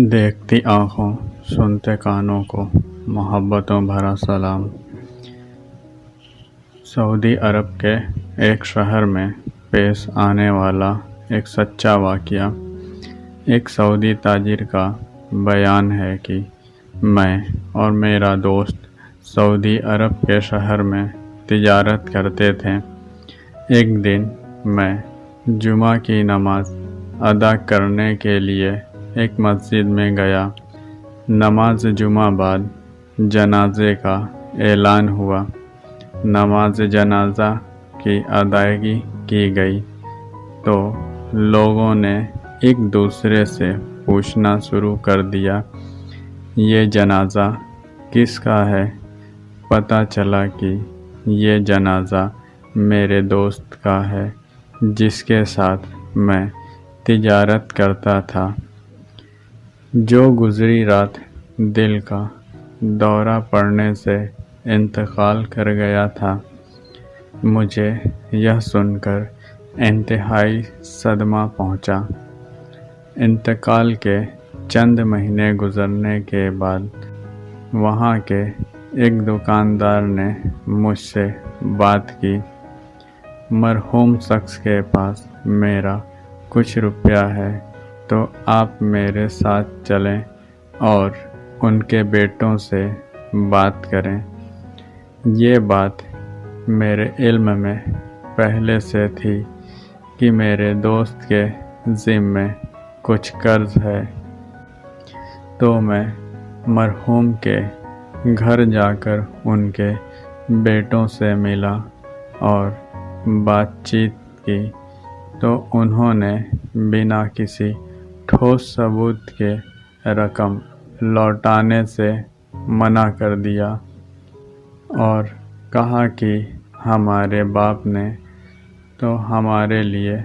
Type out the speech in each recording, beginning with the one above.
دیکھتی آنکھوں سنتے کانوں کو محبتوں بھرا سلام۔ سعودی عرب کے ایک شہر میں پیش آنے والا ایک سچا واقعہ۔ ایک سعودی تاجر کا بیان ہے کہ میں اور میرا دوست سعودی عرب کے شہر میں تجارت کرتے تھے۔ ایک دن میں جمعہ کی نماز ادا کرنے کے لیے ایک مسجد میں گیا۔ نماز جمعہ بعد جنازے کا اعلان ہوا۔ نماز جنازہ کی ادائیگی کی گئی تو لوگوں نے ایک دوسرے سے پوچھنا شروع کر دیا، یہ جنازہ کس کا ہے؟ پتہ چلا کہ یہ جنازہ میرے دوست کا ہے جس کے ساتھ میں تجارت کرتا تھا، جو گزری رات دل کا دورہ پڑنے سے انتقال کر گیا تھا۔ مجھے یہ سن کر انتہائی صدمہ پہنچا۔ انتقال کے چند مہینے گزرنے کے بعد وہاں کے ایک دکاندار نے مجھ سے بات کی، مرحوم شخص کے پاس میرا کچھ روپیہ ہے تو آپ میرے ساتھ چلیں اور ان کے بیٹوں سے بات کریں۔ یہ بات میرے علم میں پہلے سے تھی کہ میرے دوست کے ذمے کچھ قرض ہے، تو میں مرحوم کے گھر جا کر ان کے بیٹوں سے ملا اور بات چیت کی تو انہوں نے بنا کسی ٹھوس ثبوت کے رقم لوٹانے سے منع کر دیا اور کہا کہ ہمارے باپ نے تو ہمارے لیے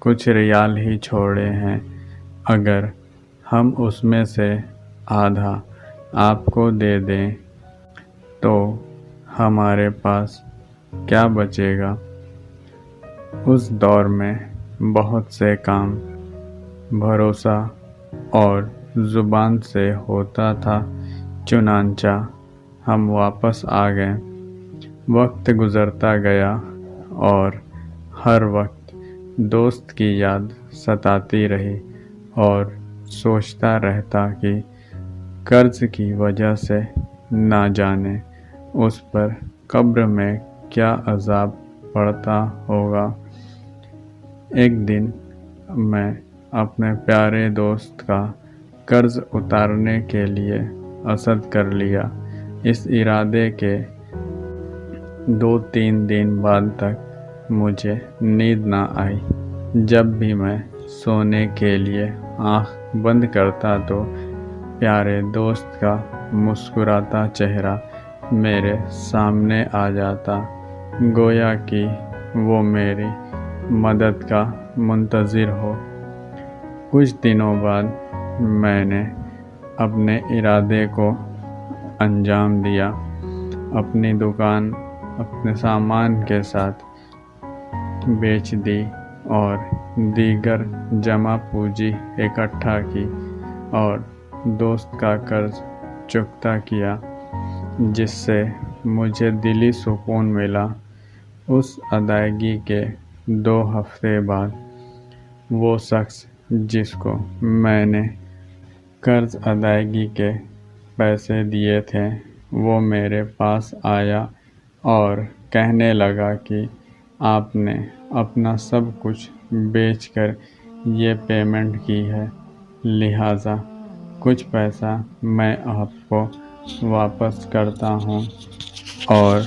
کچھ ریال ہی چھوڑے ہیں، اگر ہم اس میں سے آدھا آپ کو دے دیں تو ہمارے پاس کیا بچے گا؟ اس دور میں بہت سے کام بھروسہ اور زبان سے ہوتا تھا، چنانچہ ہم واپس آ گئے۔ وقت گزرتا گیا اور ہر وقت دوست کی یاد ستاتی رہی اور سوچتا رہتا کہ قرض کی وجہ سے نہ جانے اس پر قبر میں کیا عذاب پڑتا ہوگا۔ ایک دن میں اپنے پیارے دوست کا قرض اتارنے کے لیے عزم کر لیا۔ اس ارادے کے 2-3 دن بعد تک مجھے نیند نہ آئی۔ جب بھی میں سونے کے لیے آنکھ بند کرتا تو پیارے دوست کا مسکراتا چہرہ میرے سامنے آ جاتا، گویا کہ وہ میری مدد کا منتظر ہو۔ کچھ دنوں بعد میں نے اپنے ارادے کو انجام دیا۔ اپنی دکان اپنے سامان کے ساتھ بیچ دی اور دیگر جمع پونجی اکٹھا کی اور دوست کا قرض چکتا کیا، جس سے مجھے دلی سکون ملا۔ اس ادائیگی کے 2 ہفتے بعد وہ شخص جس کو میں نے قرض ادائیگی کے پیسے دیے تھے وہ میرے پاس آیا اور کہنے لگا کہ آپ نے اپنا سب کچھ بیچ کر یہ پیمنٹ کی ہے، لہٰذا کچھ پیسہ میں آپ کو واپس کرتا ہوں اور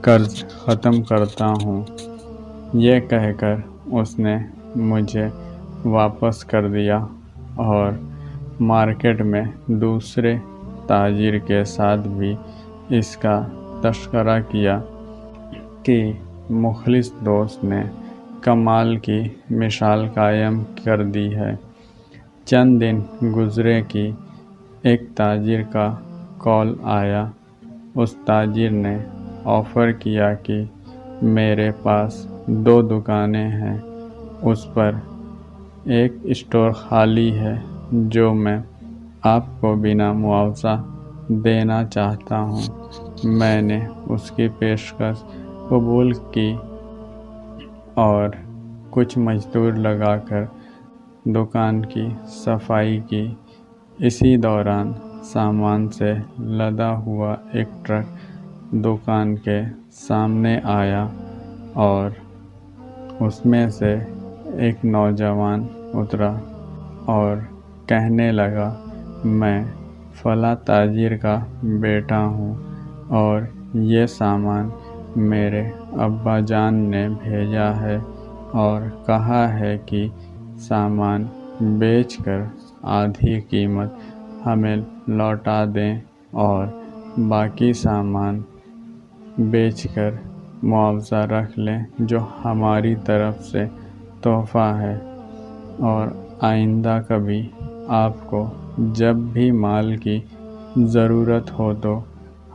قرض ختم کرتا ہوں۔ یہ کہہ کر اس نے مجھے واپس کر دیا اور مارکیٹ میں دوسرے تاجر کے ساتھ بھی اس کا تذکرہ کیا کہ مخلص دوست نے کمال کی مثال قائم کر دی ہے۔ چند دن گزرے کہ ایک تاجر کا کال آیا۔ اس تاجر نے آفر کیا کہ میرے پاس 2 دکانیں ہیں، اس پر ایک اسٹور خالی ہے جو میں آپ کو بنا معاوضہ دینا چاہتا ہوں۔ میں نے اس کی پیشکش قبول کی اور کچھ مزدور لگا کر دکان کی صفائی کی۔ اسی دوران سامان سے لدا ہوا ایک ٹرک دکان کے سامنے آیا اور اس میں سے ایک نوجوان اترا اور کہنے لگا، میں فلاں تاجر کا بیٹا ہوں اور یہ سامان میرے ابا جان نے بھیجا ہے اور کہا ہے کہ سامان بیچ کر آدھی قیمت ہمیں لوٹا دیں اور باقی سامان بیچ کر معاوضہ رکھ لیں جو ہماری طرف سے تحفہ ہے، اور آئندہ کبھی آپ کو جب بھی مال کی ضرورت ہو تو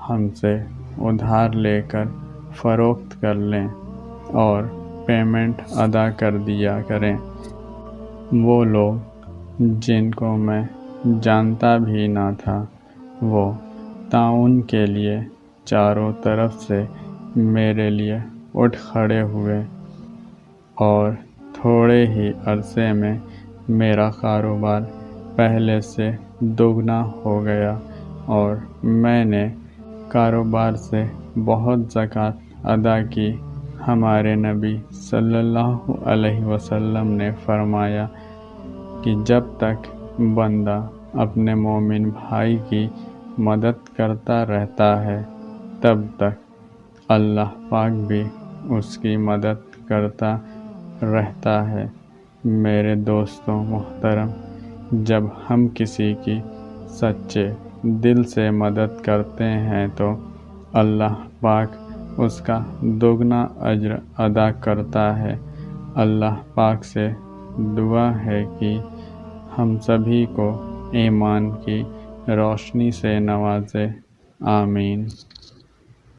ہم سے ادھار لے کر فروخت کر لیں اور پیمنٹ ادا کر دیا کریں۔ وہ لوگ جن کو میں جانتا بھی نہ تھا وہ تعاون کے لیے چاروں طرف سے میرے لیے اٹھ کھڑے ہوئے اور تھوڑے ہی عرصے میں میرا کاروبار پہلے سے دوگنا ہو گیا اور میں نے کاروبار سے بہت زکوٰۃ ادا کی۔ ہمارے نبی صلی اللہ علیہ وسلم نے فرمایا کہ جب تک بندہ اپنے مومن بھائی کی مدد کرتا رہتا ہے تب تک اللہ پاک بھی اس کی مدد کرتا رہتا ہے۔ میرے دوستوں محترم، جب ہم کسی کی سچے دل سے مدد کرتے ہیں تو اللہ پاک اس کا دوگنا اجر ادا کرتا ہے۔ اللہ پاک سے دعا ہے کہ ہم سبھی کو ایمان کی روشنی سے نوازے، آمین۔